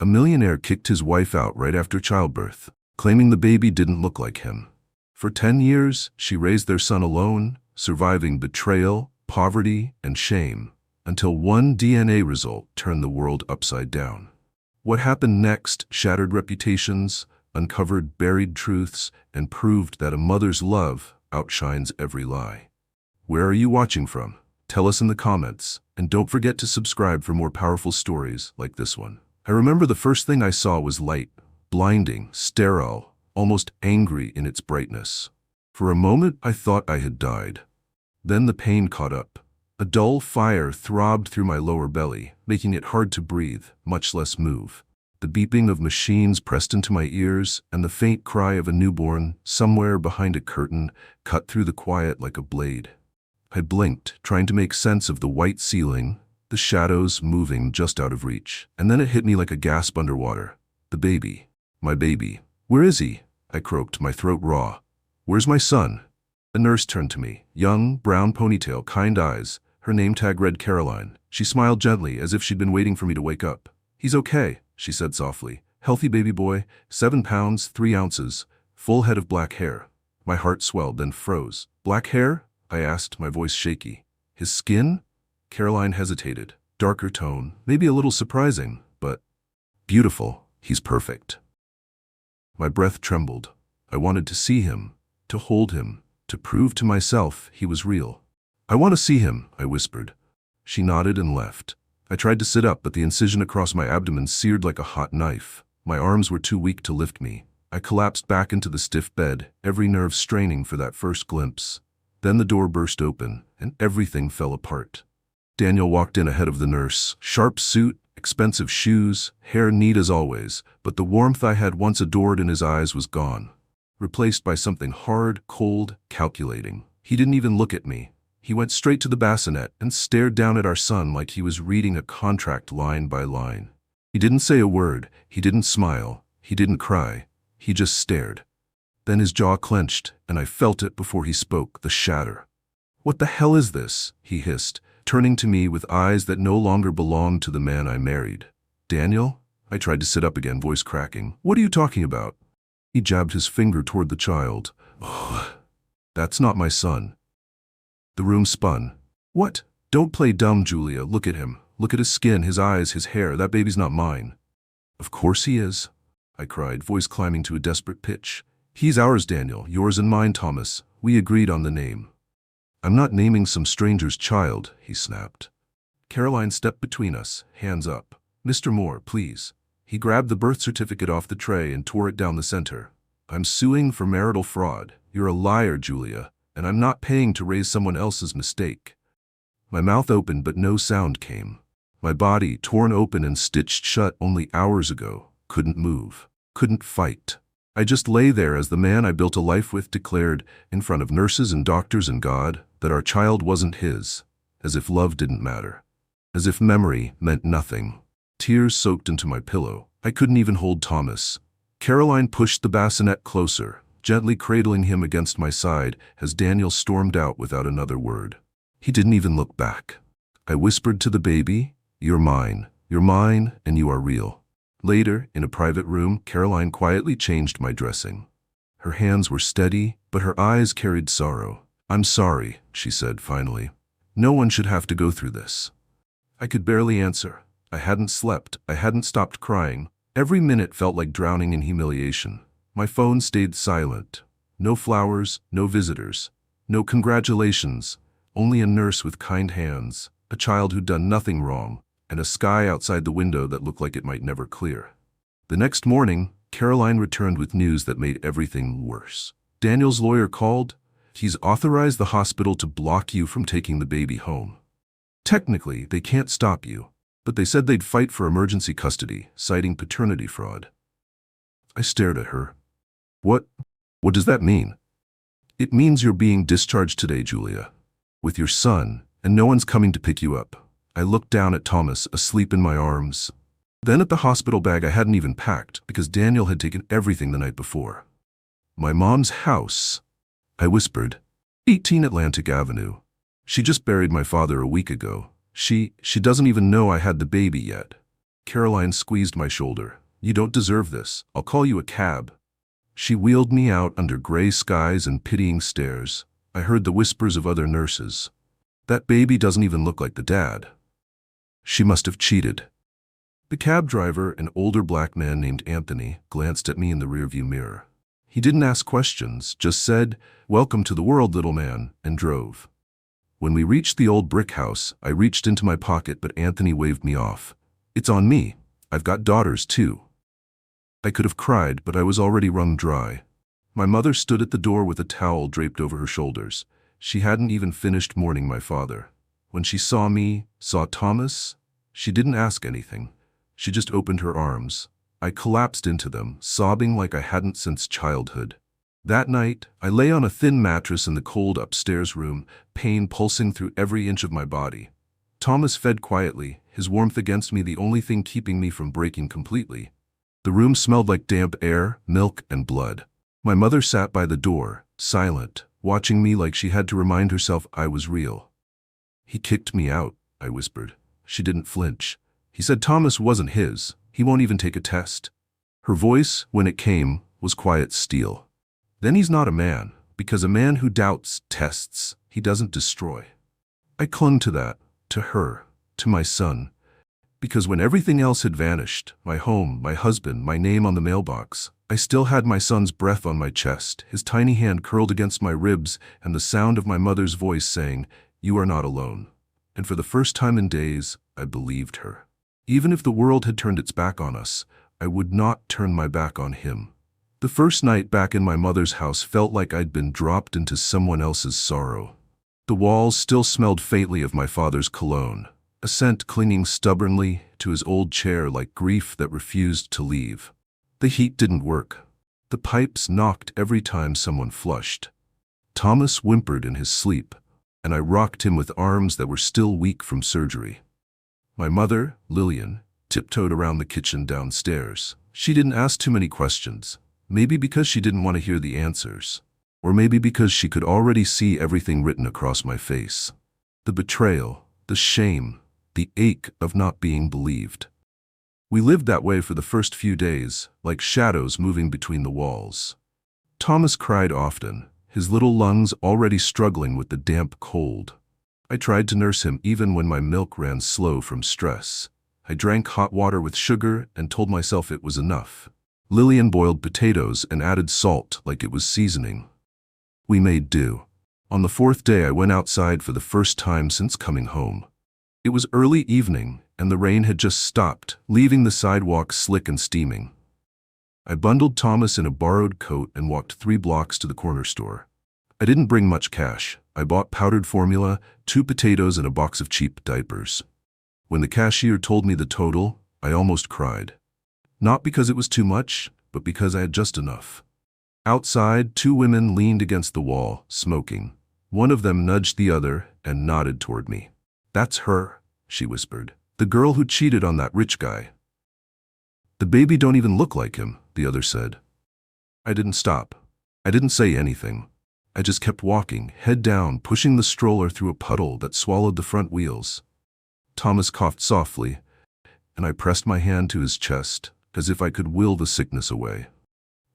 A millionaire kicked his wife out right after childbirth, claiming the baby didn't look like him. For 10 years, she raised their son alone, surviving betrayal, poverty, and shame, until one DNA result turned the world upside down. What happened next shattered reputations, uncovered buried truths, and proved that a mother's love outshines every lie. Where are you watching from? Tell us in the comments, and don't forget to subscribe for more powerful stories like this one. I remember the first thing I saw was light, blinding, sterile, almost angry in its brightness. For a moment, I thought I had died. Then the pain caught up. A dull fire throbbed through my lower belly, making it hard to breathe, much less move. The beeping of machines pressed into my ears, and the faint cry of a newborn, somewhere behind a curtain, cut through the quiet like a blade. I blinked, trying to make sense of the white ceiling, the shadows moving just out of reach. And then it hit me like a gasp underwater. The baby. My baby. Where is he? I croaked, my throat raw. Where's my son? A nurse turned to me. Young, brown ponytail, kind eyes. Her name tag read Caroline. She smiled gently, as if she'd been waiting for me to wake up. He's okay, she said softly. Healthy baby boy, 7 pounds, 3 ounces, full head of black hair. My heart swelled, then froze. Black hair? I asked, my voice shaky. His skin? Caroline hesitated. Darker tone, maybe a little surprising, but beautiful. He's perfect. My breath trembled. I wanted to see him, to hold him, to prove to myself he was real. I want to see him, I whispered. She nodded and left. I tried to sit up, but the incision across my abdomen seared like a hot knife. My arms were too weak to lift me. I collapsed back into the stiff bed, every nerve straining for that first glimpse. Then the door burst open, and everything fell apart. Daniel walked in ahead of the nurse. Sharp suit, expensive shoes, hair neat as always, but the warmth I had once adored in his eyes was gone, replaced by something hard, cold, calculating. He didn't even look at me. He went straight to the bassinet and stared down at our son like he was reading a contract line by line. He didn't say a word, he didn't smile, he didn't cry, he just stared. Then his jaw clenched, and I felt it before he spoke, the shatter. What the hell is this? He hissed, turning to me with eyes that no longer belonged to the man I married. Daniel? I tried to sit up again, voice cracking. What are you talking about? He jabbed his finger toward the child. Oh, that's not my son. The room spun. What? Don't play dumb, Julia. Look at him. Look at his skin, his eyes, his hair. That baby's not mine. Of course he is, I cried, voice climbing to a desperate pitch. He's ours, Daniel. Yours and mine, Thomas. We agreed on the name. I'm not naming some stranger's child, he snapped. Caroline stepped between us, hands up. Mr. Moore, please. He grabbed the birth certificate off the tray and tore it down the center. I'm suing for marital fraud. You're a liar, Julia, and I'm not paying to raise someone else's mistake. My mouth opened, but no sound came. My body, torn open and stitched shut only hours ago, couldn't move, couldn't fight. I just lay there as the man I built a life with declared, in front of nurses and doctors and God, that our child wasn't his, as if love didn't matter, as if memory meant nothing. Tears soaked into my pillow. I couldn't even hold Thomas. Caroline pushed the bassinet closer, gently cradling him against my side as Daniel stormed out without another word. He didn't even look back. I whispered to the baby, you're mine, and you are real. Later, in a private room, Caroline quietly changed my dressing. Her hands were steady, but her eyes carried sorrow. I'm sorry, she said finally. No one should have to go through this. I could barely answer. I hadn't slept. I hadn't stopped crying. Every minute felt like drowning in humiliation. My phone stayed silent. No flowers, no visitors, no congratulations, only a nurse with kind hands, a child who'd done nothing wrong, and a sky outside the window that looked like it might never clear. The next morning, Caroline returned with news that made everything worse. Daniel's lawyer called. He's authorized the hospital to block you from taking the baby home. Technically, they can't stop you, but they said they'd fight for emergency custody, citing paternity fraud. I stared at her. What does that mean? It means you're being discharged today, Julia, with your son, and no one's coming to pick you up. I looked down at Thomas, asleep in my arms. Then at the hospital bag I hadn't even packed because Daniel had taken everything the night before. My mom's house, I whispered. 18 Atlantic Avenue. She just buried my father a week ago. She doesn't even know I had the baby yet. Caroline squeezed my shoulder. "You don't deserve this. I'll call you a cab." She wheeled me out under gray skies and pitying stares. I heard the whispers of other nurses. "That baby doesn't even look like the dad. She must have cheated." The cab driver, an older black man named Anthony, glanced at me in the rearview mirror. He didn't ask questions, just said, "Welcome to the world, little man," and drove. When we reached the old brick house, I reached into my pocket, but Anthony waved me off. "It's on me. I've got daughters, too." I could have cried, but I was already wrung dry. My mother stood at the door with a towel draped over her shoulders. She hadn't even finished mourning my father. When she saw me, saw Thomas, she didn't ask anything. She just opened her arms. I collapsed into them, sobbing like I hadn't since childhood. That night, I lay on a thin mattress in the cold upstairs room, pain pulsing through every inch of my body. Thomas fed quietly, his warmth against me the only thing keeping me from breaking completely. The room smelled like damp air, milk, and blood. My mother sat by the door, silent, watching me like she had to remind herself I was real. "He kicked me out," I whispered. She didn't flinch. "He said Thomas wasn't his. He won't even take a test." Her voice, when it came, was quiet steel. "Then he's not a man, because a man who doubts tests. He doesn't destroy." I clung to that, to her, to my son. Because when everything else had vanished, my home, my husband, my name on the mailbox, I still had my son's breath on my chest, his tiny hand curled against my ribs, and the sound of my mother's voice saying, "You are not alone." And for the first time in days, I believed her. Even if the world had turned its back on us, I would not turn my back on him. The first night back in my mother's house felt like I'd been dropped into someone else's sorrow. The walls still smelled faintly of my father's cologne, a scent clinging stubbornly to his old chair like grief that refused to leave. The heat didn't work. The pipes knocked every time someone flushed. Thomas whimpered in his sleep, and I rocked him with arms that were still weak from surgery. My mother, Lillian, tiptoed around the kitchen downstairs. She didn't ask too many questions, maybe because she didn't want to hear the answers, or maybe because she could already see everything written across my face. The betrayal, the shame, the ache of not being believed. We lived that way for the first few days, like shadows moving between the walls. Thomas cried often, his little lungs already struggling with the damp cold. I tried to nurse him even when my milk ran slow from stress. I drank hot water with sugar and told myself it was enough. Lillian boiled potatoes and added salt like it was seasoning. We made do. On the fourth day I went outside for the first time since coming home. It was early evening, and the rain had just stopped, leaving the sidewalk slick and steaming. I bundled Thomas in a borrowed coat and walked 3 blocks to the corner store. I didn't bring much cash. I bought powdered formula, 2 potatoes, and a box of cheap diapers. When the cashier told me the total, I almost cried. Not because it was too much, but because I had just enough. Outside, 2 women leaned against the wall, smoking. One of them nudged the other and nodded toward me. "That's her," she whispered. "The girl who cheated on that rich guy." "The baby don't even look like him," the other said. I didn't stop. I didn't say anything. I just kept walking, head down, pushing the stroller through a puddle that swallowed the front wheels. Thomas coughed softly, and I pressed my hand to his chest, as if I could will the sickness away.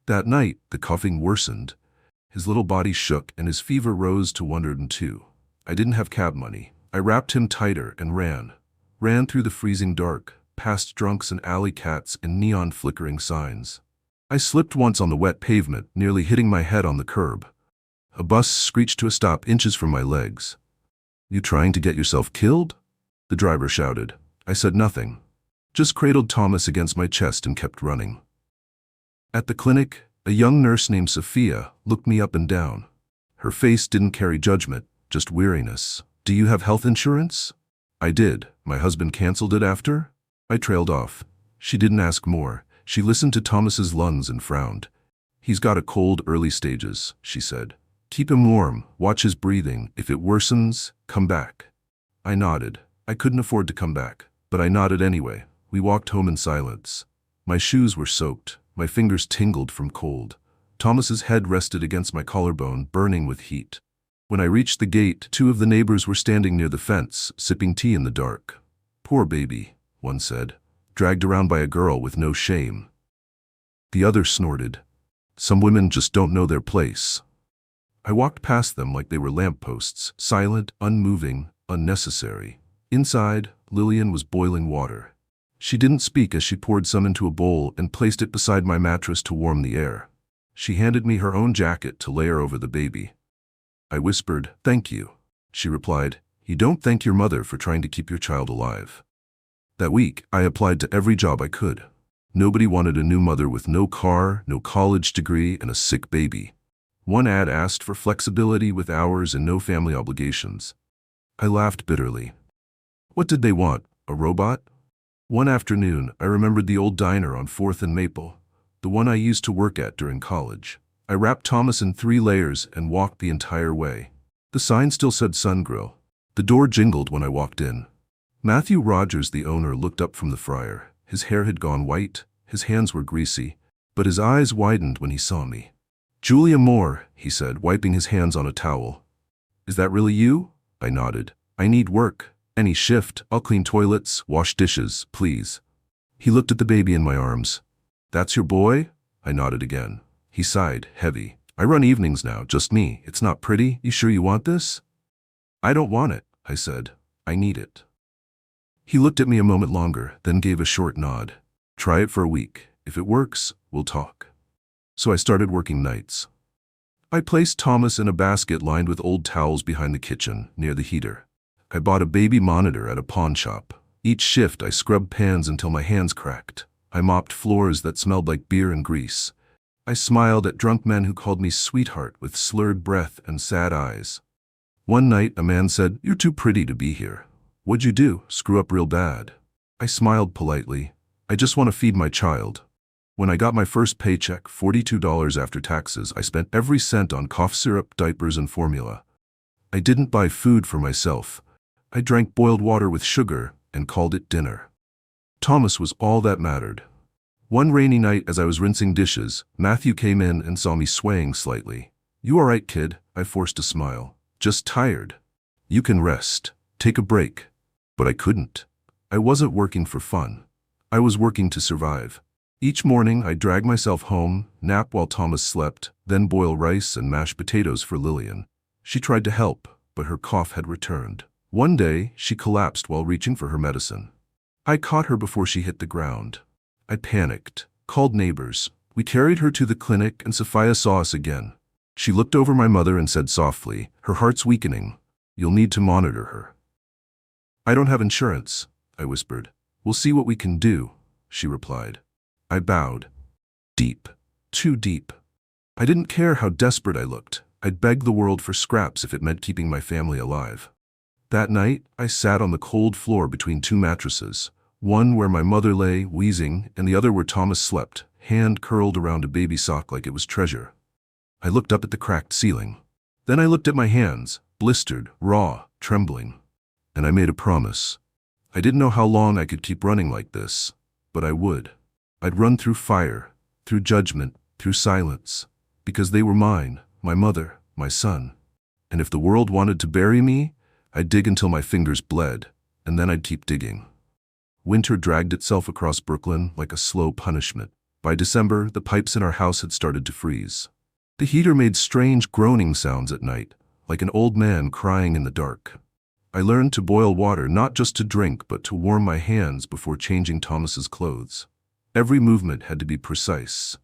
That night, the coughing worsened. His little body shook, and his fever rose to 102. I didn't have cab money. I wrapped him tighter and ran through the freezing dark, past drunks and alley cats and neon flickering signs. I slipped once on the wet pavement, nearly hitting my head on the curb. A bus screeched to a stop inches from my legs. "You trying to get yourself killed?" the driver shouted. I said nothing, just cradled Thomas against my chest and kept running. At the clinic, a young nurse named Sophia looked me up and down. Her face didn't carry judgment, just weariness. "Do you have health insurance?" I did. My husband canceled it after? I trailed off. She didn't ask more. She listened to Thomas's lungs and frowned. "He's got a cold early stages," she said. "Keep him warm, watch his breathing. If it worsens, come back." I nodded. I couldn't afford to come back, but I nodded anyway. We walked home in silence. My shoes were soaked. My fingers tingled from cold. Thomas's head rested against my collarbone, burning with heat. When I reached the gate, 2 of the neighbors were standing near the fence, sipping tea in the dark. "Poor baby," one said. dragged around by a girl with no shame. The other snorted. Some women just don't know their place. I walked past them like they were lampposts, silent, unmoving, unnecessary. Inside, Lillian was boiling water. She didn't speak as she poured some into a bowl and placed it beside my mattress to warm the air. She handed me her own jacket to layer over the baby. I whispered, "Thank you." She replied, "You don't thank your mother for trying to keep your child alive." That week, I applied to every job I could. Nobody wanted a new mother with no car, no college degree, and a sick baby. One ad asked for flexibility with hours and no family obligations. I laughed bitterly. What did they want? A robot? One afternoon, I remembered the old diner on 4th and Maple, the one I used to work at during college. I wrapped Thomas in 3 layers and walked the entire way. The sign still said Sun Grill. The door jingled when I walked in. Matthew Rogers, the owner, looked up from the fryer. His hair had gone white, his hands were greasy, but his eyes widened when he saw me. "Julia Moore," he said, wiping his hands on a towel. "Is that really you?" I nodded. "I need work. Any shift. I'll clean toilets, wash dishes, please." He looked at the baby in my arms. "That's your boy?" I nodded again. He sighed, heavy. "I run evenings now, just me. It's not pretty. You sure you want this?" "I don't want it," I said. "I need it." He looked at me a moment longer, then gave a short nod. "Try it for a week. If it works, we'll talk." So I started working nights. I placed Thomas in a basket lined with old towels behind the kitchen, near the heater. I bought a baby monitor at a pawn shop. Each shift I scrubbed pans until my hands cracked. I mopped floors that smelled like beer and grease. I smiled at drunk men who called me sweetheart with slurred breath and sad eyes. One night a man said, "You're too pretty to be here." "What'd you do? Screw up real bad?" I smiled politely. "I just want to feed my child." When I got my first paycheck, $42 after taxes, I spent every cent on cough syrup, diapers, and formula. I didn't buy food for myself. I drank boiled water with sugar and called it dinner. Thomas was all that mattered. One rainy night as I was rinsing dishes, Matthew came in and saw me swaying slightly. "You all right, kid?" I forced a smile. "Just tired." "You can rest. Take a break." But I couldn't. I wasn't working for fun. I was working to survive. Each morning I'd drag myself home, nap while Thomas slept, then boil rice and mashed potatoes for Lillian. She tried to help, but her cough had returned. One day, she collapsed while reaching for her medicine. I caught her before she hit the ground. I panicked, called neighbors. We carried her to the clinic and Sophia saw us again. She looked over my mother and said softly, "Her heart's weakening. You'll need to monitor her." "I don't have insurance," I whispered. "We'll see what we can do," she replied. I bowed. Deep. Too deep. I didn't care how desperate I looked. I'd beg the world for scraps if it meant keeping my family alive. That night, I sat on the cold floor between 2 mattresses, one where my mother lay, wheezing, and the other where Thomas slept, hand curled around a baby sock like it was treasure. I looked up at the cracked ceiling. Then I looked at my hands, blistered, raw, trembling. And I made a promise. I didn't know how long I could keep running like this, but I would. I'd run through fire, through judgment, through silence, because they were mine, my mother, my son. And if the world wanted to bury me, I'd dig until my fingers bled, and then I'd keep digging. Winter dragged itself across Brooklyn like a slow punishment. By December, the pipes in our house had started to freeze. The heater made strange groaning sounds at night, like an old man crying in the dark. I learned to boil water not just to drink, but to warm my hands before changing Thomas's clothes. Every movement had to be precise.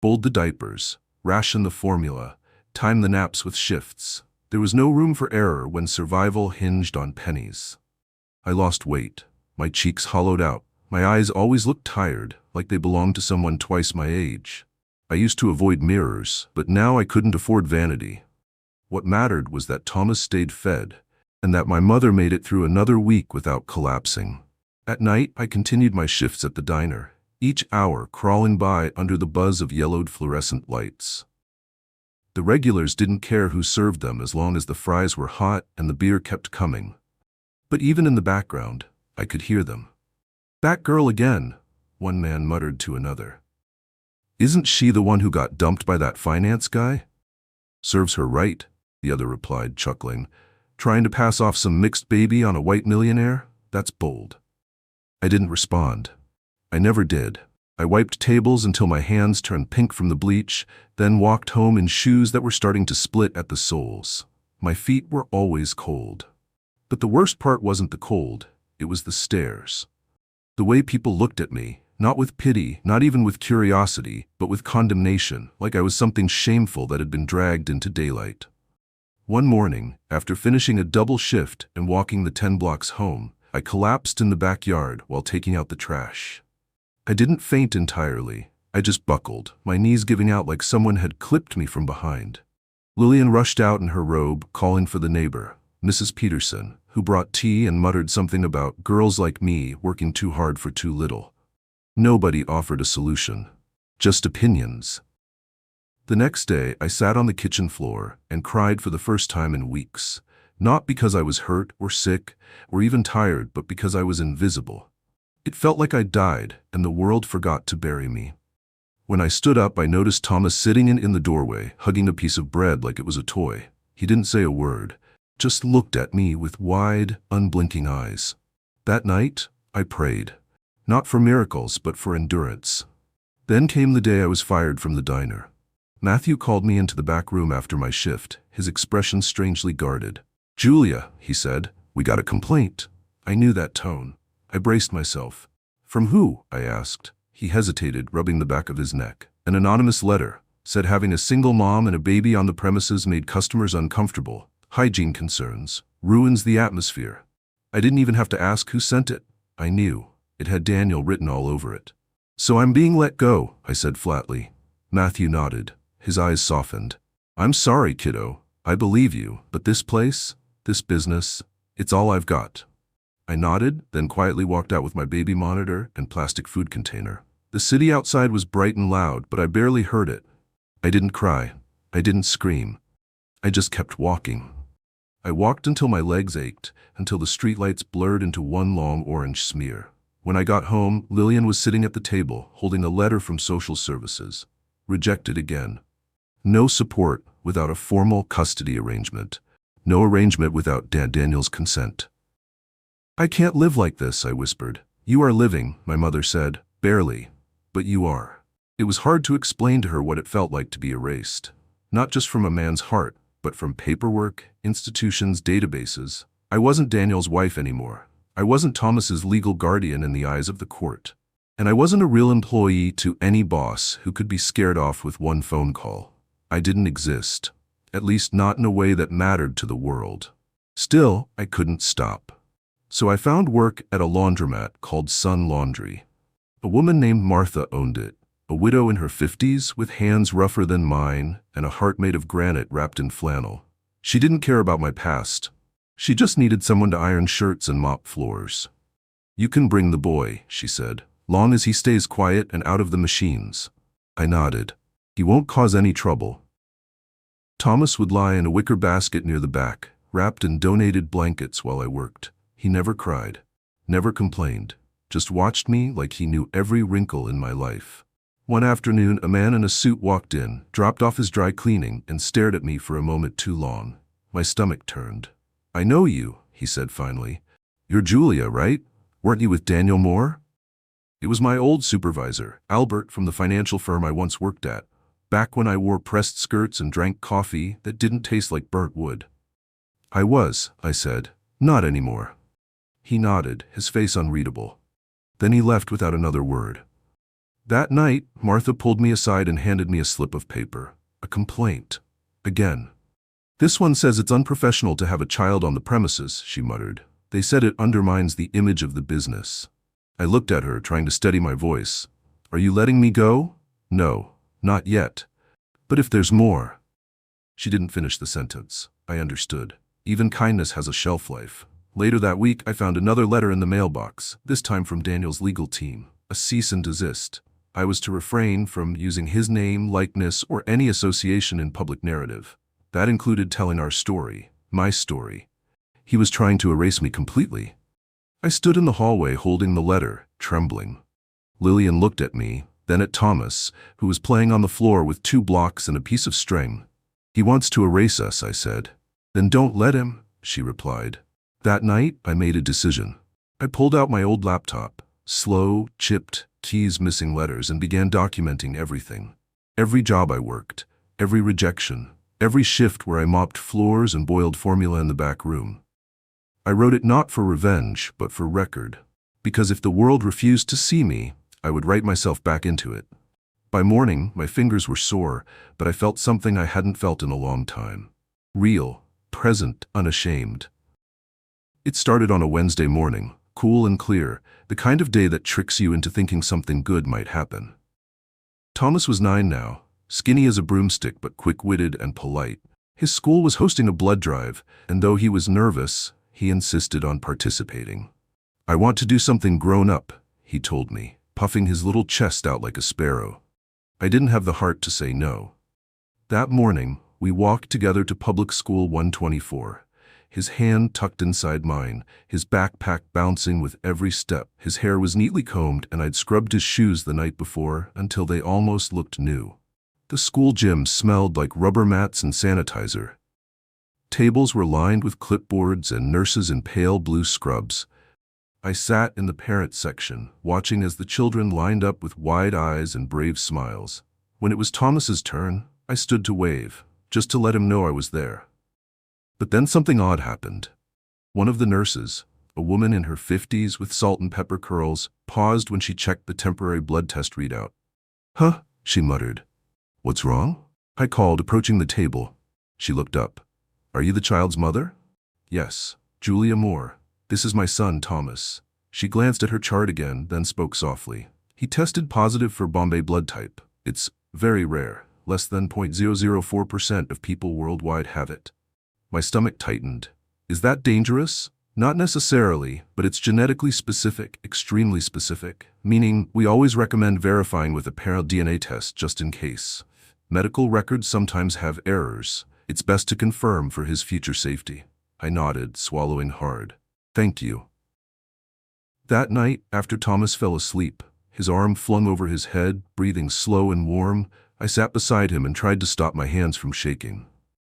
Fold the diapers, ration the formula, time the naps with shifts. There was no room for error when survival hinged on pennies. I lost weight. My cheeks hollowed out. My eyes always looked tired, like they belonged to someone twice my age. I used to avoid mirrors, but now I couldn't afford vanity. What mattered was that Thomas stayed fed, and that my mother made it through another week without collapsing. At night, I continued my shifts at the diner, each hour crawling by under the buzz of yellowed fluorescent lights. The regulars didn't care who served them as long as the fries were hot and the beer kept coming. But even in the background, I could hear them. "That girl again," one man muttered to another. "Isn't she the one who got dumped by that finance guy?" "Serves her right," the other replied, chuckling. "Trying to pass off some mixed baby on a white millionaire? That's bold." I didn't respond. I never did. I wiped tables until my hands turned pink from the bleach, then walked home in shoes that were starting to split at the soles. My feet were always cold. But the worst part wasn't the cold, it was the stares. The way people looked at me, not with pity, not even with curiosity, but with condemnation, like I was something shameful that had been dragged into daylight. One morning, after finishing a double shift and walking the 10 blocks home, I collapsed in the backyard while taking out the trash. I didn't faint entirely. I just buckled, my knees giving out like someone had clipped me from behind. Lillian rushed out in her robe, calling for the neighbor, Mrs. Peterson, who brought tea and muttered something about girls like me working too hard for too little. Nobody offered a solution, just opinions. The next day, I sat on the kitchen floor and cried for the first time in weeks, not because I was hurt or sick or even tired, but because I was invisible. It felt like I died and the world forgot to bury me. When I stood up, I noticed Thomas sitting in the doorway, hugging a piece of bread like it was a toy. He didn't say a word, just looked at me with wide, unblinking eyes. That night, I prayed, not for miracles, but for endurance. Then came the day I was fired from the diner. Matthew called me into the back room after my shift, his expression strangely guarded. "Julia," he said, "we got a complaint." I knew that tone. I braced myself. "From who?" I asked. He hesitated, rubbing the back of his neck. "An anonymous letter. Said having a single mom and a baby on the premises made customers uncomfortable. Hygiene concerns. Ruins the atmosphere." I didn't even have to ask who sent it. I knew. It had Daniel written all over it. "So I'm being let go," I said flatly. Matthew nodded. His eyes softened. "I'm sorry, kiddo. I believe you, but this place, this business, it's all I've got." I nodded, then quietly walked out with my baby monitor and plastic food container. The city outside was bright and loud, but I barely heard it. I didn't cry. I didn't scream. I just kept walking. I walked until my legs ached, until the streetlights blurred into one long orange smear. When I got home, Lillian was sitting at the table, holding a letter from social services. Rejected again. No support without a formal custody arrangement. No arrangement without Daniel's consent. "I can't live like this," I whispered. "You are living," my mother said. "Barely. But you are." It was hard to explain to her what it felt like to be erased. Not just from a man's heart, but from paperwork, institutions, databases. I wasn't Daniel's wife anymore. I wasn't Thomas's legal guardian in the eyes of the court. And I wasn't a real employee to any boss who could be scared off with one phone call. I didn't exist. At least not in a way that mattered to the world. Still, I couldn't stop. So I found work at a laundromat called Sun Laundry. A woman named Martha owned it, a widow in her 50s with hands rougher than mine and a heart made of granite wrapped in flannel. She didn't care about my past. She just needed someone to iron shirts and mop floors. "You can bring the boy," she said, "long as he stays quiet and out of the machines." I nodded. "He won't cause any trouble." Thomas would lie in a wicker basket near the back, wrapped in donated blankets while I worked. He never cried, never complained, just watched me like he knew every wrinkle in my life. One afternoon, a man in a suit walked in, dropped off his dry cleaning, and stared at me for a moment too long. My stomach turned. "I know you," he said finally. "You're Julia, right? Weren't you with Daniel Moore?" It was my old supervisor, Albert, from the financial firm I once worked at, back when I wore pressed skirts and drank coffee that didn't taste like burnt wood. "I was," I said. "Not anymore." He nodded, his face unreadable. Then he left without another word. That night, Martha pulled me aside and handed me a slip of paper. A complaint. Again. "This one says it's unprofessional to have a child on the premises," she muttered. "They said it undermines the image of the business." I looked at her, trying to steady my voice. "Are you letting me go?" "No, not yet. But if there's more." She didn't finish the sentence. I understood. Even kindness has a shelf life. Later that week, I found another letter in the mailbox, this time from Daniel's legal team. A cease and desist. I was to refrain from using his name, likeness, or any association in public narrative. That included telling our story, my story. He was trying to erase me completely. I stood in the hallway holding the letter, trembling. Lillian looked at me, then at Thomas, who was playing on the floor with 2 blocks and a piece of string. "He wants to erase us," I said. "Then don't let him," she replied. That night, I made a decision. I pulled out my old laptop, slow, chipped, keys, missing letters, and began documenting everything. Every job I worked, every rejection, every shift where I mopped floors and boiled formula in the back room. I wrote it not for revenge, but for record. Because if the world refused to see me, I would write myself back into it. By morning, my fingers were sore, but I felt something I hadn't felt in a long time. Real, present, unashamed. It started on a Wednesday morning, cool and clear, the kind of day that tricks you into thinking something good might happen. Thomas was 9 now, skinny as a broomstick but quick-witted and polite. His school was hosting a blood drive, and though he was nervous, he insisted on participating. "I want to do something grown up," he told me, puffing his little chest out like a sparrow. I didn't have the heart to say no. That morning, we walked together to Public School 124. His hand tucked inside mine, his backpack bouncing with every step. His hair was neatly combed, and I'd scrubbed his shoes the night before until they almost looked new. The school gym smelled like rubber mats and sanitizer. Tables were lined with clipboards and nurses in pale blue scrubs. I sat in the parent section, watching as the children lined up with wide eyes and brave smiles. When it was Thomas's turn, I stood to wave, just to let him know I was there. But then something odd happened. One of the nurses, a woman in her 50s with salt and pepper curls, paused when she checked the temporary blood test readout. "Huh?" she muttered. "What's wrong?" I called, approaching the table. She looked up. "Are you the child's mother?" "Yes, Julia Moore. This is my son, Thomas." She glanced at her chart again, then spoke softly. "He tested positive for Bombay blood type. It's very rare. Less than 0.004% of people worldwide have it." My stomach tightened. "Is that dangerous?" "Not necessarily, but it's genetically specific, extremely specific, meaning we always recommend verifying with a parent DNA test just in case. Medical records sometimes have errors. It's best to confirm for his future safety." I nodded, swallowing hard. "Thank you." That night, after Thomas fell asleep, his arm flung over his head, breathing slow and warm, I sat beside him and tried to stop my hands from shaking.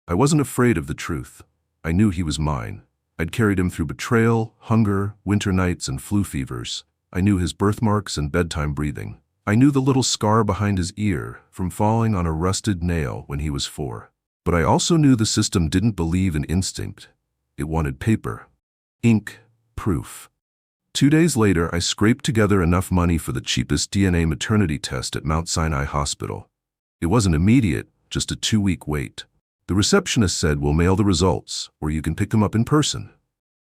I wasn't afraid of the truth. I knew he was mine. I'd carried him through betrayal, hunger, winter nights, and flu fevers. I knew his birthmarks and bedtime breathing. I knew the little scar behind his ear from falling on a rusted nail when he was 4. But I also knew the system didn't believe in instinct. It wanted paper. Ink. Proof. 2 days later, I scraped together enough money for the cheapest DNA maternity test at Mount Sinai Hospital. It wasn't immediate, just a 2-week wait. The receptionist said, "We'll mail the results, or you can pick them up in person."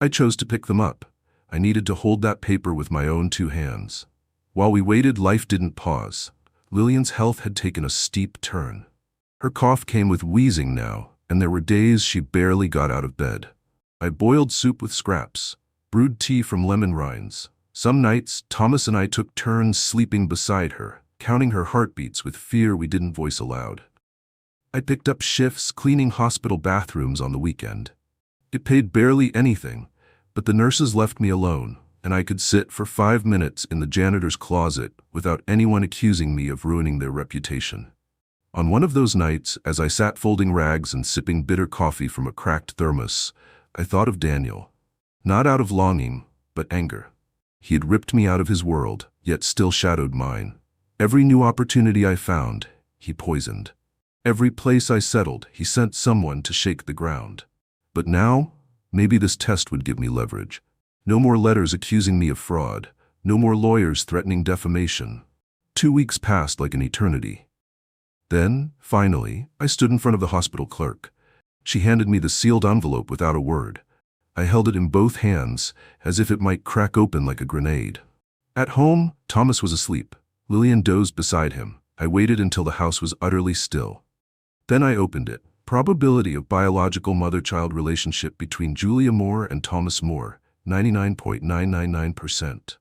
I chose to pick them up. I needed to hold that paper with my own 2 hands. While we waited, life didn't pause. Lillian's health had taken a steep turn. Her cough came with wheezing now, and there were days she barely got out of bed. I boiled soup with scraps, brewed tea from lemon rinds. Some nights, Thomas and I took turns sleeping beside her, counting her heartbeats with fear we didn't voice aloud. I picked up shifts cleaning hospital bathrooms on the weekend. It paid barely anything, but the nurses left me alone, and I could sit for 5 minutes in the janitor's closet without anyone accusing me of ruining their reputation. On one of those nights, as I sat folding rags and sipping bitter coffee from a cracked thermos, I thought of Daniel. Not out of longing, but anger. He had ripped me out of his world, yet still shadowed mine. Every new opportunity I found, he poisoned. Every place I settled, he sent someone to shake the ground. But now, maybe this test would give me leverage. No more letters accusing me of fraud. No more lawyers threatening defamation. 2 weeks passed like an eternity. Then, finally, I stood in front of the hospital clerk. She handed me the sealed envelope without a word. I held it in both hands, as if it might crack open like a grenade. At home, Thomas was asleep. Lillian dozed beside him. I waited until the house was utterly still. Then I opened it. Probability of biological mother-child relationship between Julia Moore and Thomas Moore, 99.999%.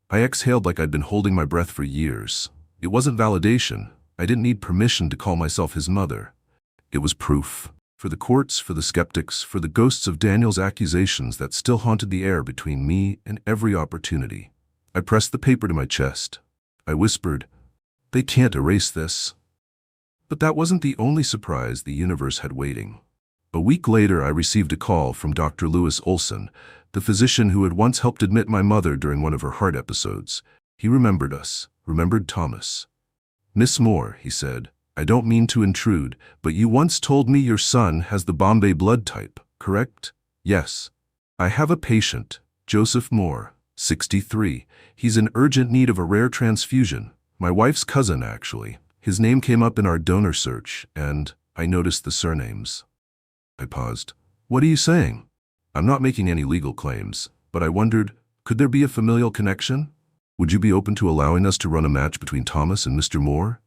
I exhaled like I'd been holding my breath for years. It wasn't validation. I didn't need permission to call myself his mother. It was proof. For the courts, for the skeptics, for the ghosts of Daniel's accusations that still haunted the air between me and every opportunity. I pressed the paper to my chest. I whispered, "They can't erase this." But that wasn't the only surprise the universe had waiting. A week later, I received a call from Dr. Lewis Olson, the physician who had once helped admit my mother during one of her heart episodes. He remembered us, remembered Thomas. "Miss Moore," he said, "I don't mean to intrude, but you once told me your son has the Bombay blood type, correct?" "Yes. I have a patient, Joseph Moore, 63. He's in urgent need of a rare transfusion. My wife's cousin, actually. His name came up in our donor search, and I noticed the surnames." I paused. "What are you saying?" "I'm not making any legal claims, but I wondered, could there be a familial connection? Would you be open to allowing us to run a match between Thomas and Mr. Moore?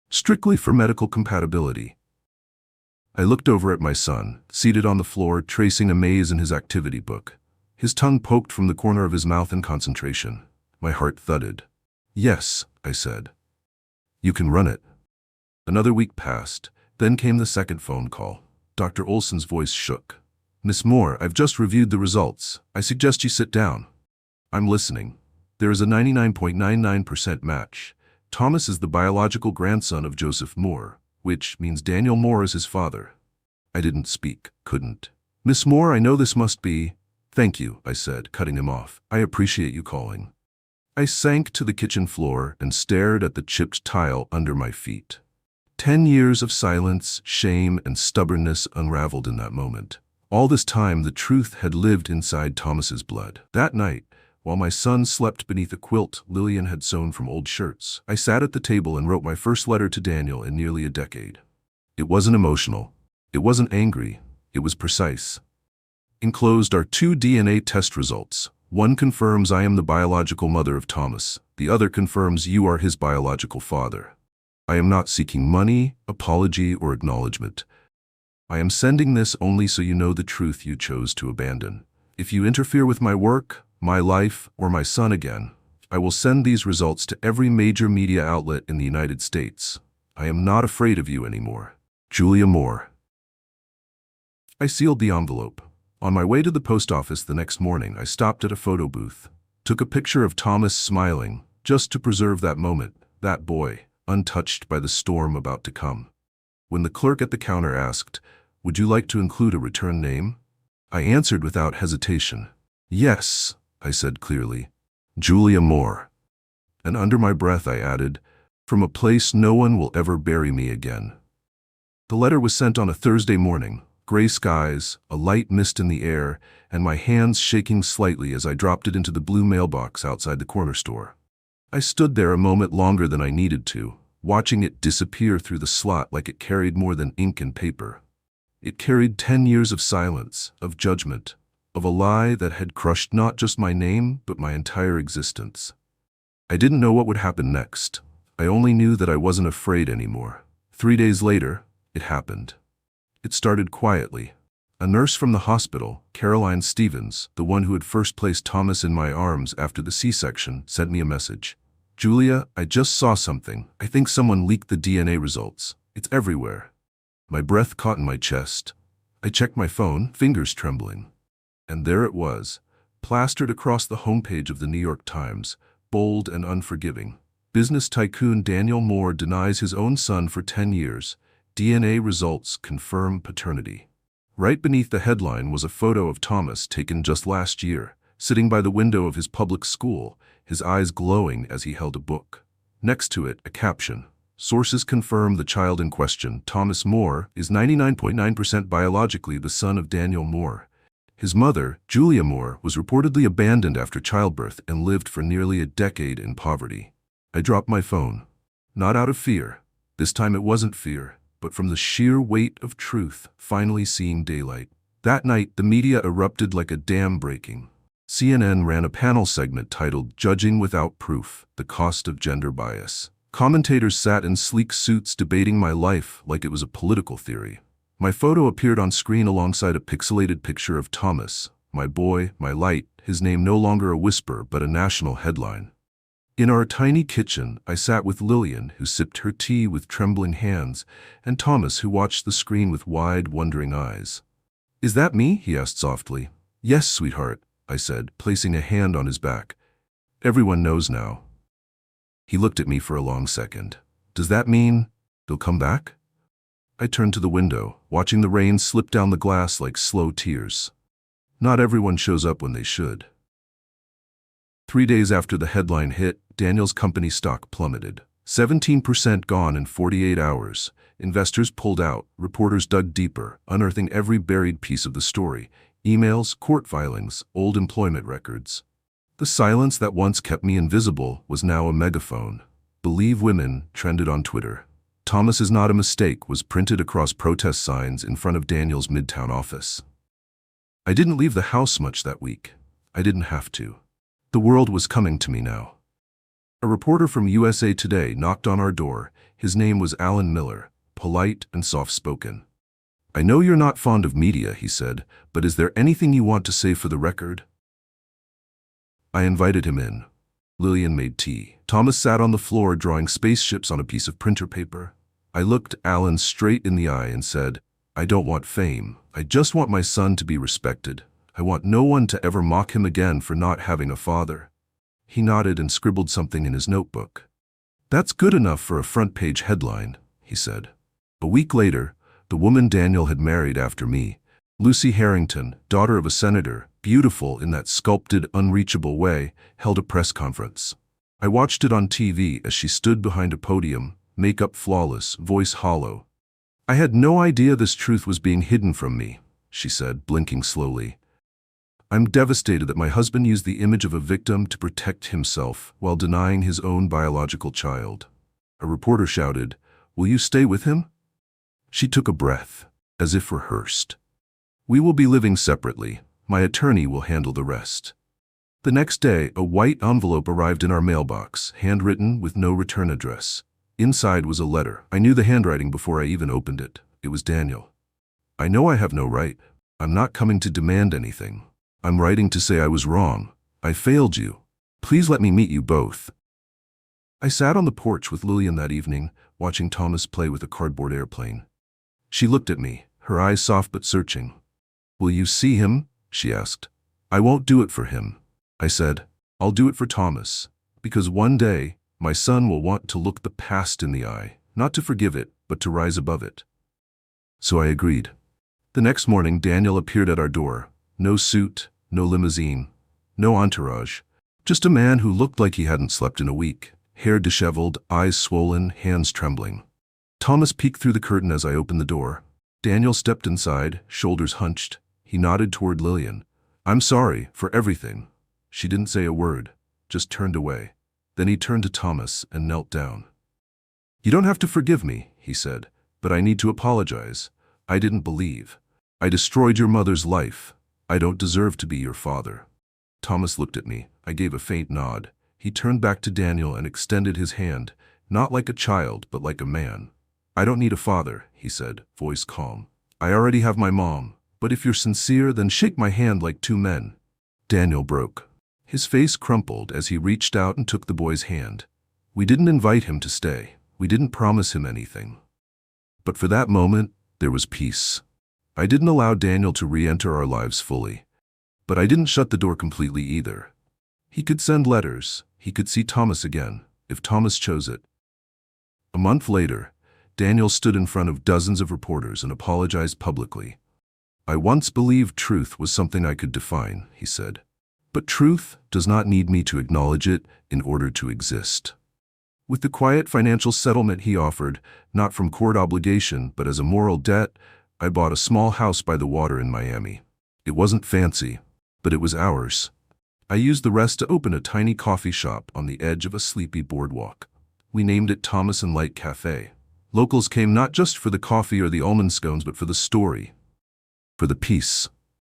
Strictly for medical compatibility." I looked over at my son, seated on the floor, tracing a maze in his activity book. His tongue poked from the corner of his mouth in concentration. My heart thudded. "Yes," I said. "You can run it." Another week passed. Then came the second phone call. Dr. Olson's voice shook. "Miss Moore, I've just reviewed the results. I suggest you sit down." "I'm listening." "There is a 99.99% match. Thomas is the biological grandson of Joseph Moore, which means Daniel Moore is his father." I didn't speak, couldn't. "Miss Moore, I know this must be—" "Thank you," I said, cutting him off. "I appreciate you calling." I sank to the kitchen floor and stared at the chipped tile under my feet. 10 years of silence, shame, and stubbornness unraveled in that moment. All this time, the truth had lived inside Thomas's blood. That night, while my son slept beneath a quilt Lillian had sewn from old shirts, I sat at the table and wrote my first letter to Daniel in nearly a decade. It wasn't emotional. It wasn't angry. It was precise. Enclosed are 2 DNA test results. One confirms I am the biological mother of Thomas. The other confirms you are his biological father. I am not seeking money, apology, or acknowledgement. I am sending this only so you know the truth you chose to abandon. If you interfere with my work, my life, or my son again, I will send these results to every major media outlet in the United States. I am not afraid of you anymore. Julia Moore. I sealed the envelope. On my way to the post office the next morning, I stopped at a photo booth, took a picture of Thomas smiling, just to preserve that moment, that boy, untouched by the storm about to come. When the clerk at the counter asked, "Would you like to include a return name?" I answered without hesitation. "Yes," I said clearly. "Julia Moore." And under my breath I added, "From a place no one will ever bury me again." The letter was sent on a Thursday morning, gray skies, a light mist in the air, and my hands shaking slightly as I dropped it into the blue mailbox outside the corner store. I stood there a moment longer than I needed to, watching it disappear through the slot like it carried more than ink and paper. It carried 10 years of silence, of judgment, of a lie that had crushed not just my name, but my entire existence. I didn't know what would happen next. I only knew that I wasn't afraid anymore. 3 days later, it happened. It started quietly. A nurse from the hospital, Caroline Stevens, the one who had first placed Thomas in my arms after the C-section, sent me a message. "Julia, I just saw something. I think someone leaked the DNA results. It's everywhere." My breath caught in my chest. I checked my phone, fingers trembling. And there it was, plastered across the homepage of the New York Times, bold and unforgiving. Business tycoon Daniel Moore denies his own son for 10 years. DNA results confirm paternity. Right beneath the headline was a photo of Thomas taken just last year, sitting by the window of his public school, his eyes glowing as he held a book. Next to it, a caption. "Sources confirm the child in question, Thomas Moore, is 99.9% biologically the son of Daniel Moore. His mother, Julia Moore, was reportedly abandoned after childbirth and lived for nearly a decade in poverty." I dropped my phone. Not out of fear. This time it wasn't fear, but from the sheer weight of truth finally seeing daylight. That night, the media erupted like a dam breaking. CNN ran a panel segment titled "Judging Without Proof: The Cost of Gender Bias." Commentators sat in sleek suits debating my life like it was a political theory. My photo appeared on screen alongside a pixelated picture of Thomas, my boy, my light, his name no longer a whisper but a national headline. In our tiny kitchen, I sat with Lillian, who sipped her tea with trembling hands, and Thomas, who watched the screen with wide, wondering eyes. "Is that me?" he asked softly. "Yes, sweetheart," I said, placing a hand on his back. "Everyone knows now." He looked at me for a long second. "Does that mean they'll come back?" I turned to the window, watching the rain slip down the glass like slow tears. Not everyone shows up when they should. 3 days after the headline hit, Daniel's company stock plummeted. 17% gone in 48 hours. Investors pulled out. Reporters dug deeper, unearthing every buried piece of the story. Emails, court filings, old employment records. The silence that once kept me invisible was now a megaphone. "Believe women" trended on Twitter. "Thomas is not a mistake" was printed across protest signs in front of Daniel's Midtown office. I didn't leave the house much that week. I didn't have to. The world was coming to me now. A reporter from USA Today knocked on our door. His name was Alan Miller, polite and soft-spoken. "I know you're not fond of media," he said, "but is there anything you want to say for the record?" I invited him in. Lillian made tea. Thomas sat on the floor drawing spaceships on a piece of printer paper. I looked Alan straight in the eye and said, "I don't want fame. I just want my son to be respected. I want no one to ever mock him again for not having a father." He nodded and scribbled something in his notebook. "That's good enough for a front-page headline," he said. A week later, the woman Daniel had married after me, Lucy Harrington, daughter of a senator, beautiful in that sculpted, unreachable way, held a press conference. I watched it on TV as she stood behind a podium, makeup flawless, voice hollow. "I had no idea this truth was being hidden from me," she said, blinking slowly. "I'm devastated that my husband used the image of a victim to protect himself while denying his own biological child." A reporter shouted, "Will you stay with him?" She took a breath, as if rehearsed. "We will be living separately. My attorney will handle the rest." The next day, a white envelope arrived in our mailbox, handwritten with no return address. Inside was a letter. I knew the handwriting before I even opened it. It was Daniel. "I know I have no right. I'm not coming to demand anything. I'm writing to say I was wrong. I failed you. Please let me meet you both." I sat on the porch with Lillian that evening, watching Thomas play with a cardboard airplane. She looked at me, her eyes soft but searching. "Will you see him?" she asked. "I won't do it for him," I said. "I'll do it for Thomas, because one day my son will want to look the past in the eye, not to forgive it, but to rise above it." So I agreed. The next morning, Daniel appeared at our door. No suit, no limousine, no entourage. Just a man who looked like he hadn't slept in a week, hair disheveled, eyes swollen, hands trembling. Thomas peeked through the curtain as I opened the door. Daniel stepped inside, shoulders hunched. He nodded toward Lillian. "I'm sorry for everything." She didn't say a word, just turned away. Then he turned to Thomas and knelt down. "You don't have to forgive me," he said, "but I need to apologize. I didn't believe. I destroyed your mother's life. I don't deserve to be your father." Thomas looked at me. I gave a faint nod. He turned back to Daniel and extended his hand, not like a child, but like a man. "I don't need a father," he said, voice calm. "I already have my mom. But if you're sincere, then shake my hand like two men." Daniel broke. His face crumpled as he reached out and took the boy's hand. We didn't invite him to stay. We didn't promise him anything. But for that moment, there was peace. I didn't allow Daniel to re-enter our lives fully. But I didn't shut the door completely either. He could send letters. He could see Thomas again, if Thomas chose it. A month later, Daniel stood in front of dozens of reporters and apologized publicly. "I once believed truth was something I could define," he said. "But truth does not need me to acknowledge it in order to exist." With the quiet financial settlement he offered, not from court obligation but as a moral debt, I bought a small house by the water in Miami. It wasn't fancy, but it was ours. I used the rest to open a tiny coffee shop on the edge of a sleepy boardwalk. We named it Thomas and Light Cafe. Locals came not just for the coffee or the almond scones, but for the story, for the peace,